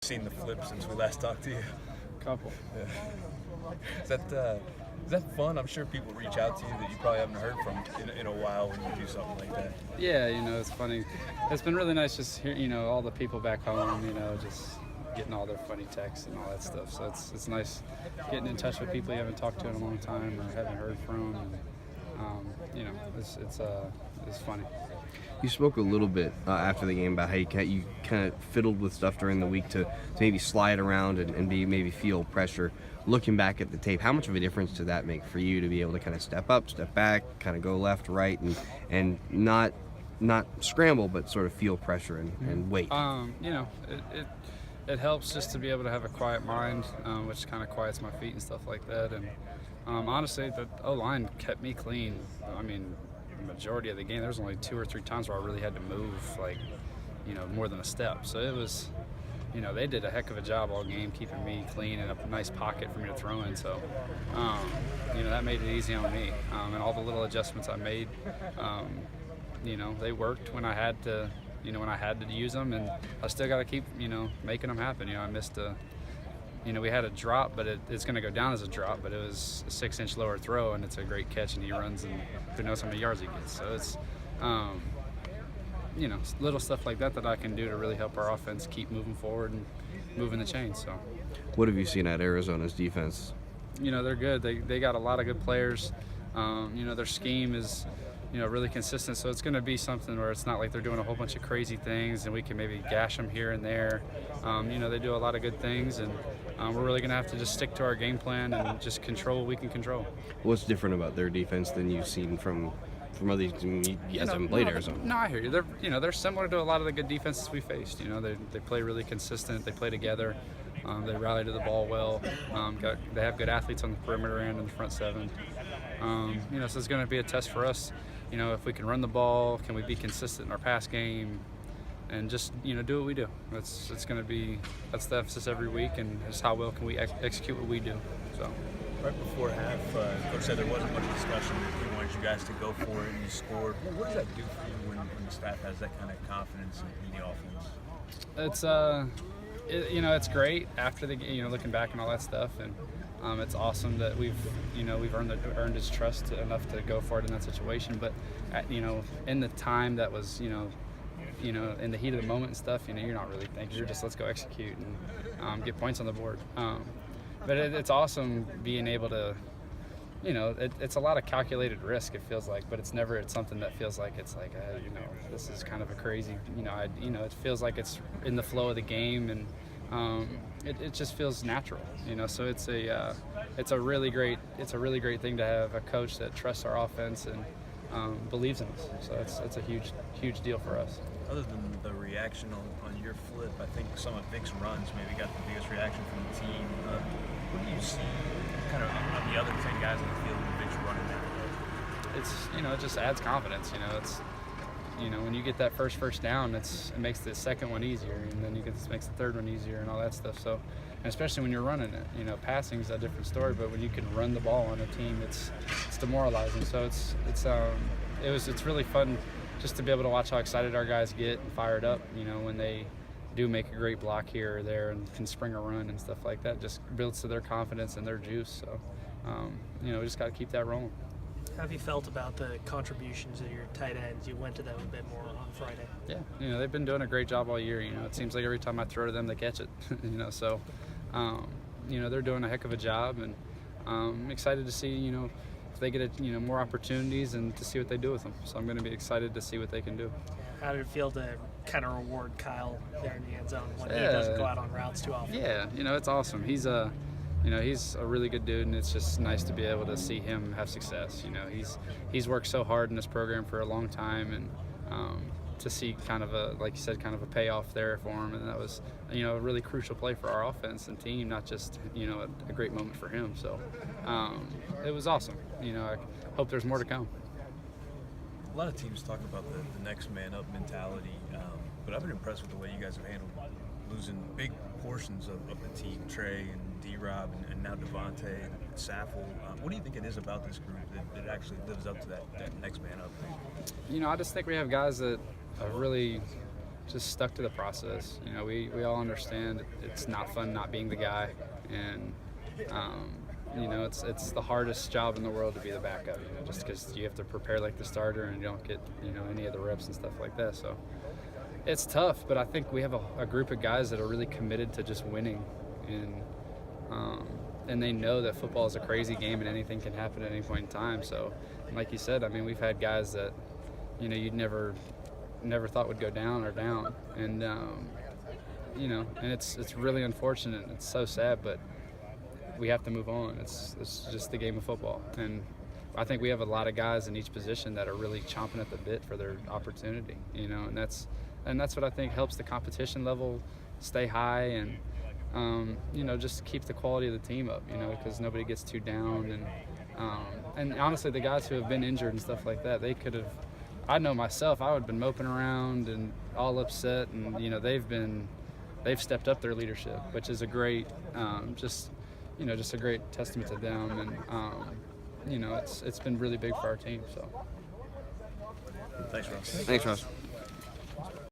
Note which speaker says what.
Speaker 1: Seen the flip since we last talked to you.
Speaker 2: Couple.
Speaker 1: Yeah. Is that fun? I'm sure people reach out to you that you probably haven't heard from in a while when you do something like that.
Speaker 2: Yeah, it's funny. It's been really nice just hearing, all the people back home, just getting all their funny texts and all that stuff. So it's nice getting in touch with people you haven't talked to in a long time or haven't heard from. And, it's funny.
Speaker 3: You spoke a little bit after the game about how you kind of fiddled with stuff during the week to maybe slide around and maybe feel pressure. Looking back at the tape, how much of a difference did that make for you to be able to kind of step up, step back, kind of go left, right, and not scramble, but sort of feel pressure and wait?
Speaker 2: It helps just to be able to have a quiet mind, which kind of quiets my feet and stuff like that. And honestly, the O-line kept me clean. I mean, the majority of the game, there was only 2 or 3 times where I really had to move, more than a step. So it was, they did a heck of a job all game keeping me clean and a nice pocket for me to throw in. So, that made it easy on me. And all the little adjustments I made, they worked when I had to, when I had to use them, and I still got to keep, making them happen. I missed we had a drop, but it's going to go down as a drop, but it was a 6-inch lower throw, and it's a great catch, and he runs, and who knows how many yards he gets. So it's, little stuff like that I can do to really help our offense keep moving forward and moving the chains. So,
Speaker 3: what have you seen at Arizona's defense?
Speaker 2: They're good. They got a lot of good players. Their scheme is, really consistent. So it's going to be something where it's not like they're doing a whole bunch of crazy things and we can maybe gash them here and there. They do a lot of good things, and we're really going to have to just stick to our game plan and just control what we can control.
Speaker 3: What's different about their defense than you've seen from other teams? You guys haven't played Arizona.
Speaker 2: No, I hear you. They're similar to a lot of the good defenses we faced. They play really consistent. They play together. They rally to the ball well. They have good athletes on the perimeter and in the front seven. So it's going to be a test for us. If we can run the ball, can we be consistent in our pass game, and just do what we do. That's the emphasis every week, and just how well can we execute what we do. So.
Speaker 1: Right before half, Coach said there wasn't much discussion. He wanted you guys to go for it, and you scored. What does that do for you when the staff has that kind of confidence in the offense?
Speaker 2: It's great after the looking back and all that stuff, and it's awesome that we've earned his trust enough to go for it in that situation. But in the time that was in the heat of the moment and stuff, you're not really thinking. You're just, let's go execute and get points on the board. But it's awesome being able to, it's a lot of calculated risk, it feels like, but it's something that feels like it's like, this is kind of a crazy, it feels like it's in the flow of the game, and it just feels natural, so it's a really great thing to have a coach that trusts our offense and believes in us. So it's a huge deal for us.
Speaker 1: Other than the reaction on your flip, I think some of Vic's runs maybe got the biggest reaction from the team. What do you see kind of on the other 10 guys in the field when Vic's running there?
Speaker 2: It just adds confidence. It's when you get that first down, it makes the second one easier, and then it makes the third one easier and all that stuff. So, and especially when you're running it, passing is a different story, but when you can run the ball on a team, it's demoralizing. So it's really fun just to be able to watch how excited our guys get and fired up, when they do make a great block here or there and can spring a run and stuff like that. Just builds to their confidence and their juice. So, we just got to keep that rolling.
Speaker 4: How have you felt about the contributions of your tight ends? You went to them a bit more on Friday.
Speaker 2: Yeah, they've been doing a great job all year. It seems like every time I throw to them, they catch it. So, they're doing a heck of a job, and I'm excited to see, if they get more opportunities and to see what they do with them. So I'm going to be excited to see what they can do.
Speaker 4: How did it feel to kind of reward Kyle there in the end zone when he doesn't go out on routes too often?
Speaker 2: Yeah, it's awesome. He's a really good dude, and it's just nice to be able to see him have success. He's worked so hard in this program for a long time, and to see kind of like you said, kind of a payoff there for him, and that was a really crucial play for our offense and team, not just a great moment for him. So it was awesome. I hope there's more to come.
Speaker 1: A lot of teams talk about the next man up mentality, but I've been impressed with the way you guys have handled losing big portions of the team, Trey and D-Rob and now Devontae and Saffel. What do you think it is about this group that actually lives up to that next man up thing?
Speaker 2: I just think we have guys that are really just stuck to the process. You know, we all understand it's not fun not being the guy, and you know, it's the hardest job in the world to be the backup, you know, just because you have to prepare like the starter and you don't get, you know, any of the reps and stuff like that. So it's tough, but I think we have a group of guys that are really committed to just winning, and they know that football is a crazy game and anything can happen at any point in time. So, like you said, I mean, we've had guys that, you know, you'd never thought would go down, and you know, and it's really unfortunate. It's so sad, but we have to move on. It's just the game of football, and I think we have a lot of guys in each position that are really chomping at the bit for their opportunity, you know, and that's what I think helps the competition level stay high, and you know, just keep the quality of the team up, you know, because nobody gets too down, and honestly, the guys who have been injured and stuff like that, they could have. I know myself, I would have been moping around and all upset, and you know, they've stepped up their leadership, which is a great, just a great testament to them, and you know, it's been really big for our team. So
Speaker 1: Thanks, Ross.
Speaker 3: Thanks, Ross.